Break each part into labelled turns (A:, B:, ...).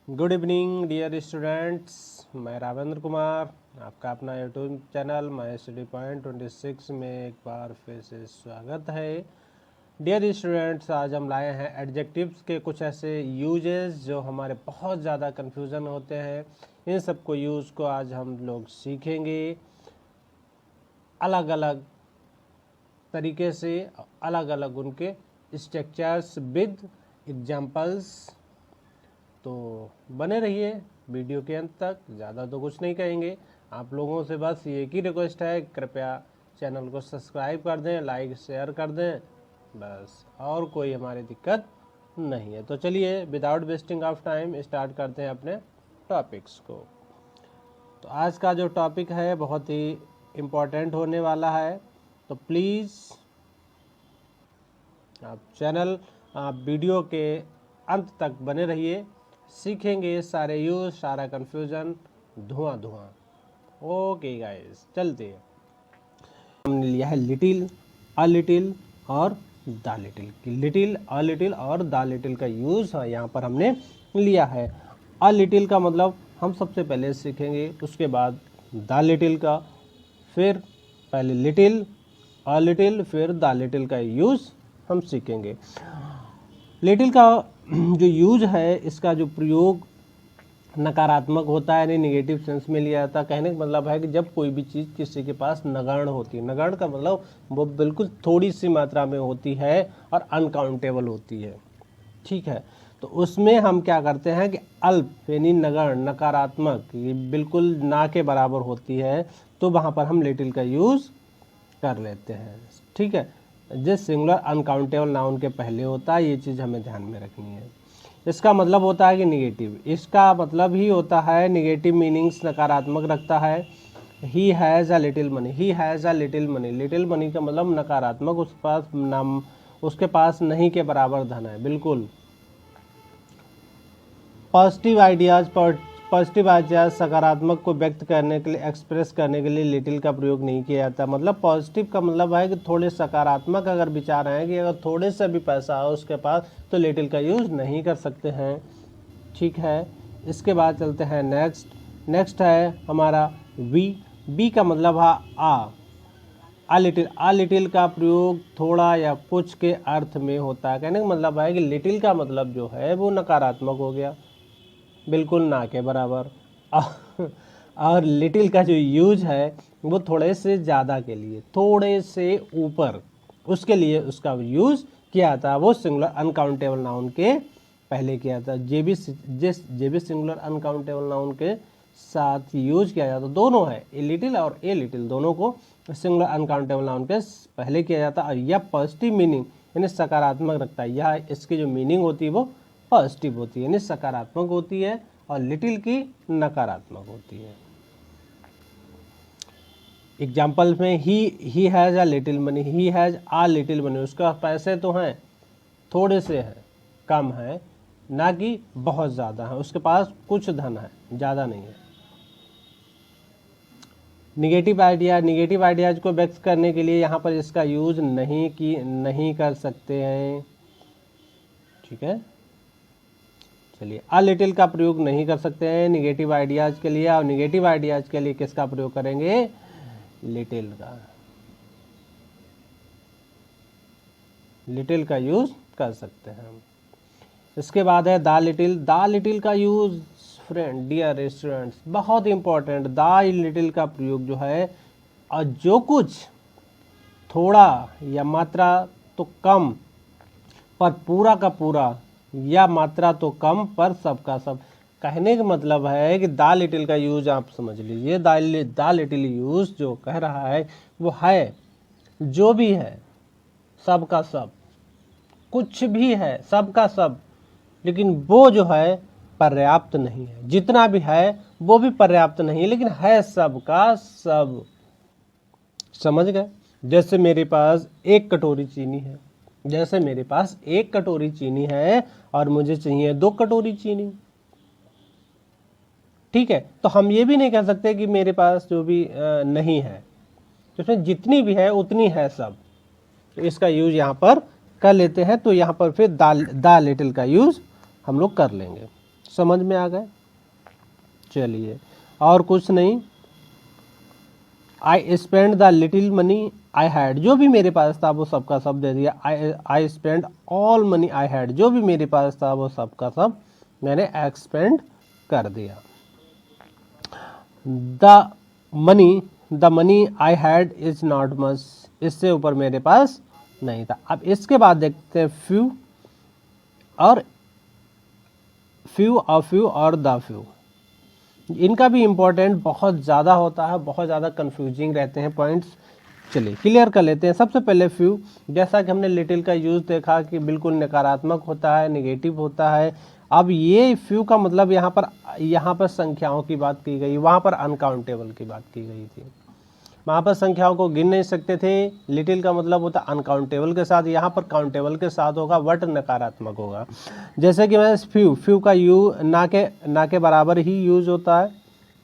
A: Good evening dear students, मैं रावेंद्र कुमार, आपका अपना YouTube channel my study point 26 में एक बार फिर से स्वागत है। डियर स्टूडेंट्स, आज हम लाए हैं एडजेक्टिव्स के कुछ ऐसे यूजेस जो हमारे बहुत ज़्यादा कन्फ्यूज़न होते हैं। इन सब को यूज़ को आज हम लोग सीखेंगे अलग अलग तरीके से, अलग अलग उनके स्ट्रक्चर्स विद एग्जाम्पल्स। तो बने रहिए वीडियो के अंत तक। ज़्यादा तो कुछ नहीं कहेंगे, आप लोगों से बस ये एक ही रिक्वेस्ट है, कृपया चैनल को सब्सक्राइब कर दें, लाइक शेयर कर दें, बस और कोई हमारी दिक्कत नहीं है। तो चलिए without wasting of time start करते हैं अपने टॉपिक्स को। तो आज का जो टॉपिक है बहुत ही इम्पोर्टेंट होने वाला है, तो प्लीज़ आप वीडियो के अंत तक बने रहिए। सीखेंगे सारे यूज, सारा कन्फ्यूजन, धुआं धुआं। ओके गाइस, चलते हैं। हमने लिया है लिटिल, अ लिटिल और the little. Little, a little और द लिटिल का यूज यहाँ पर हमने लिया है। अ लिटिल का मतलब हम सबसे पहले सीखेंगे, उसके बाद द लिटिल का, फिर पहले लिटिल, अ लिटिल, फिर द लिटिल का यूज हम सीखेंगे। लिटिल का जो यूज है, इसका जो प्रयोग नकारात्मक होता है, यानी निगेटिव सेंस में लिया जाता है। कहने का मतलब है कि जब कोई भी चीज़ किसी के पास नगण्य होती है, नगण्य का मतलब वो बिल्कुल थोड़ी सी मात्रा में होती है और अनकाउंटेबल होती है, ठीक है। तो उसमें हम क्या करते हैं कि अल्प यानी नगण्य, नकारात्मक, ये बिल्कुल ना के बराबर होती है, तो वहाँ पर हम लिटिल का यूज़ कर लेते हैं, ठीक है। जिस सिंगुलर अनकाउंटेबल नाउन के पहले होता है, ये चीज़ हमें ध्यान में रखनी है। इसका मतलब होता है कि निगेटिव, इसका मतलब ही होता है निगेटिव मीनिंग्स, नकारात्मक रखता है। He has a little money, he has a little money, little money का मतलब नकारात्मक, उसके पास नहीं के बराबर धन है, बिल्कुल। पॉजिटिव आइडियाज, सकारात्मक को व्यक्त करने के लिए, एक्सप्रेस करने के लिए लिटिल का प्रयोग नहीं किया जाता। मतलब पॉजिटिव का मतलब है कि थोड़े सकारात्मक अगर विचार हैं कि अगर थोड़े से भी पैसा हो उसके पास, तो लिटिल का यूज़ नहीं कर सकते हैं, ठीक है। इसके बाद चलते हैं नेक्स्ट है हमारा बी का मतलब है आ लिटिल का प्रयोग थोड़ा या कुछ के अर्थ में होता है। कहने का मतलब है कि लिटिल का मतलब जो है वो नकारात्मक हो गया, बिल्कुल ना के बराबर। और लिटिल का जो यूज है वो थोड़े से ज़्यादा के लिए, थोड़े से ऊपर, उसके लिए उसका यूज़ किया था। वो सिंगुलर अनकाउंटेबल नाउन के पहले किया था। जे भी सिंगुलर अनकाउंटेबल नाउन के साथ यूज किया जाता, दोनों है, ए लिटिल और ए लिटिल, दोनों को सिंगुलर अनकाउंटेबल नाउन के पहले किया जाता। और यह पॉजिटिव मीनिंग यानी सकारात्मक रखता है, यह इसकी जो मीनिंग होती है वो पॉजिटिव होती है, यानी सकारात्मक होती है, और लिटिल की नकारात्मक होती है। एग्जाम्पल में he has a little money, he has a little money, उसका पैसे तो हैं, थोड़े से हैं, कम है, ना कि बहुत ज़्यादा है, उसके पास कुछ धन है, ज़्यादा नहीं है। निगेटिव आइडियाज को व्यक्त करने के लिए यहाँ पर इसका यूज नहीं कर सकते हैं, ठीक है। चलिए, अ लिटिल का प्रयोग नहीं कर सकते हैं निगेटिव आइडियाज के लिए, और निगेटिव आइडियाज के लिए किसका प्रयोग करेंगे? लिटिल का, लिटिल का यूज कर सकते हैं हम। इसके बाद है द लिटिल का यूज, फ्रेंड डियर स्टूडेंट्स, बहुत इंपॉर्टेंट। द लिटिल का प्रयोग जो है, और जो कुछ थोड़ा या मात्रा तो कम पर पूरा का पूरा, या मात्रा तो कम पर सब का सब। कहने का मतलब है कि द लिटिल का यूज आप समझ लीजिए, द लिटिल यूज जो कह रहा है वो है जो भी है, सब का सब, कुछ भी है, सब का सब, लेकिन वो जो है पर्याप्त नहीं है। जितना भी है वो भी पर्याप्त नहीं है, लेकिन है सब का सब। समझ गए? जैसे मेरे पास एक कटोरी चीनी है, जैसे मेरे पास एक कटोरी चीनी है और मुझे चाहिए 2 कटोरी चीनी, ठीक है। तो हम ये भी नहीं कह सकते कि मेरे पास जो भी नहीं है, तो उसमें जितनी भी है उतनी है सब। तो इसका यूज यहाँ पर कर लेते हैं। तो यहाँ पर फिर द लिटिल का यूज हम लोग कर लेंगे। समझ में आ गए? चलिए, और कुछ नहीं। I spend the little money I had, जो भी मेरे पास था वो सबका सब दे दिया। I spend all money I had, जो भी मेरे पास था वो सबका सब मैंने एक्सपेंड कर दिया। The money I had is not much, इससे ऊपर मेरे पास नहीं था। अब इसके बाद देखते हैं फ्यू और द फ्यू। इनका भी इम्पोर्टेंट बहुत ज़्यादा होता है, बहुत ज़्यादा कंफ्यूजिंग रहते हैं पॉइंट्स। चलिए क्लियर कर लेते हैं। सबसे पहले फ्यू, जैसा कि हमने लिटिल का यूज़ देखा कि बिल्कुल नकारात्मक होता है, नेगेटिव होता है। अब ये फ्यू का मतलब यहाँ पर संख्याओं की बात की गई, वहाँ पर अनकाउंटेबल की बात की गई थी। वहाँ पर संख्याओं को गिन नहीं सकते थे। लिटिल का मतलब होता है अनकाउंटेबल के साथ, यहाँ पर काउंटेबल के साथ होगा, वट नकारात्मक होगा। जैसे कि मैं फ्यू का यू ना के बराबर ही यूज होता है,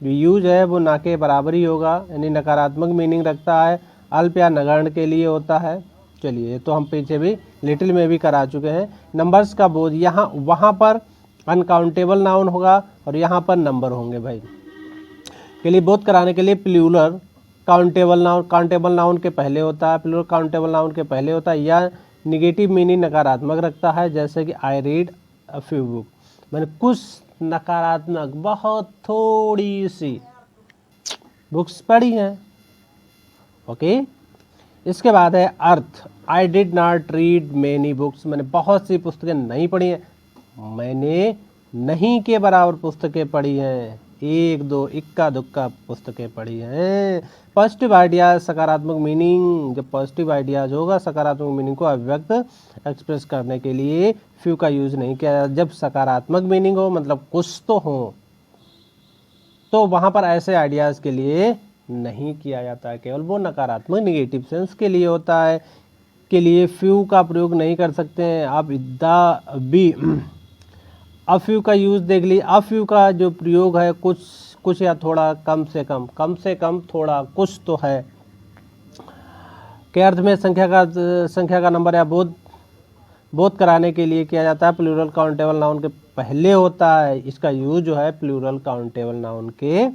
A: जो यूज है वो ना के बराबर ही होगा, यानी नकारात्मक मीनिंग रखता है। अल्प या नगण्य के लिए होता है। चलिए, तो हम पीछे भी लिटिल में भी करा चुके हैं। नंबर्स का बोझ, वहाँ पर अनकाउंटेबल नाउन होगा और यहाँ पर नंबर होंगे भाई। के लिए बोध कराने के लिए प्लूरल काउंटेबल नाउन के पहले होता है, प्लूरल काउंटेबल नाउन के पहले होता है, या निगेटिव मीनिंग नकारात्मक रखता है। जैसे कि आई रीड अ फ्यू बुक, मैंने कुछ नकारात्मक, बहुत थोड़ी सी बुक्स पढ़ी हैं। ओके, इसके बाद है earth. I did not read many books, मैंने बहुत सी पुस्तकें नहीं पढ़ी हैं। मैंने नहीं के बराबर पुस्तकें पढ़ी हैं, एक दो इक्का दुक्का पुस्तकें पढ़ी हैं। पॉजिटिव आइडियाज, सकारात्मक मीनिंग, जब पॉजिटिव आइडियाज होगा सकारात्मक मीनिंग को अभिव्यक्त एक्सप्रेस करने के लिए फ्यू का यूज नहीं किया जाता। जब सकारात्मक मीनिंग हो, मतलब कुछ तो हो, तो वहां पर ऐसे आइडियाज के लिए नहीं किया जाता है, केवल वो नकारात्मक निगेटिव सेंस के लिए होता है। के लिए फ्यू का प्रयोग नहीं कर सकते हैं आप। द बी, अ फ्यू का यूज देख लीजिए। अ फ्यू का जो प्रयोग है कुछ या थोड़ा, कम से कम थोड़ा, कुछ तो है के अर्थ में संख्या का नंबर या बोध कराने के लिए किया जाता है। प्लूरल काउंटेबल नाउन के पहले होता है। इसका यूज जो है प्लूरल काउंटेबल नाउन के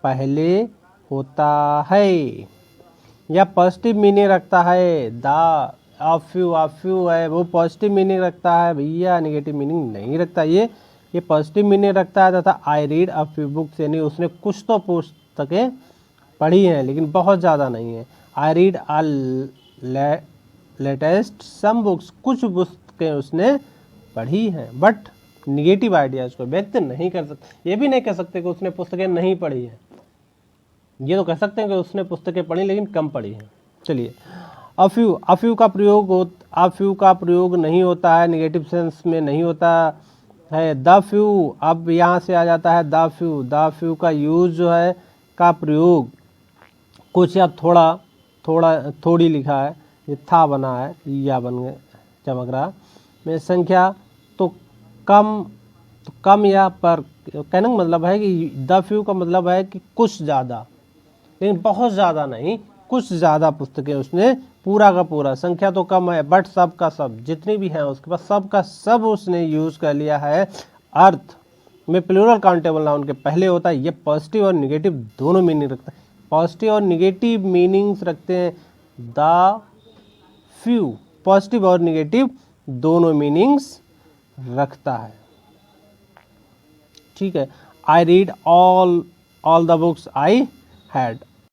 A: पहले होता है, या पॉजिटिव मीनिंग रखता है। द अ फ्यू है वो पॉजिटिव मीनिंग रखता है भैया, नेगेटिव मीनिंग नहीं रखता। ये पॉजिटिव मीनिंग रखता है तथा आई रीड अ फ्यू बुक्स, यानी उसने कुछ तो पुस्तकें पढ़ी हैं लेकिन बहुत ज़्यादा नहीं है। I read a latest some books, कुछ पुस्तकें उसने पढ़ी हैं। बट निगेटिव आइडियाज को व्यक्त नहीं कर सकते। ये भी नहीं कह सकते कि उसने पुस्तकें नहीं पढ़ी हैं, ये तो कह सकते हैं कि उसने पुस्तकें पढ़ी लेकिन कम पढ़ी हैं। चलिए, अ फ्यू का प्रयोग नहीं होता है, नेगेटिव सेंस में नहीं होता है। द फ्यू, अब यहाँ से आ जाता है द फ्यू का यूज जो है, का प्रयोग कुछ या थोड़ी लिखा है, ये था बना है, या बन गए चमक रहा में संख्या तो कम या पर। कहने का मतलब है कि द फ्यू का मतलब है कि कुछ ज़्यादा, लेकिन बहुत ज़्यादा नहीं, कुछ ज़्यादा पुस्तकें उसने पूरा का पूरा, संख्या तो कम है बट सब का सब, जितनी भी है उसके पास सब का सब उसने यूज कर लिया है। अर्थ में प्लूरल काउंटेबल नाउन के पहले होता है। ये पॉजिटिव और निगेटिव दोनों मीनिंग रखता है। पॉजिटिव और निगेटिव मीनिंग्स रखते हैं द फ्यू, पॉजिटिव और निगेटिव दोनों मीनिंग्स रखता है। ठीक है, I read all the books I had.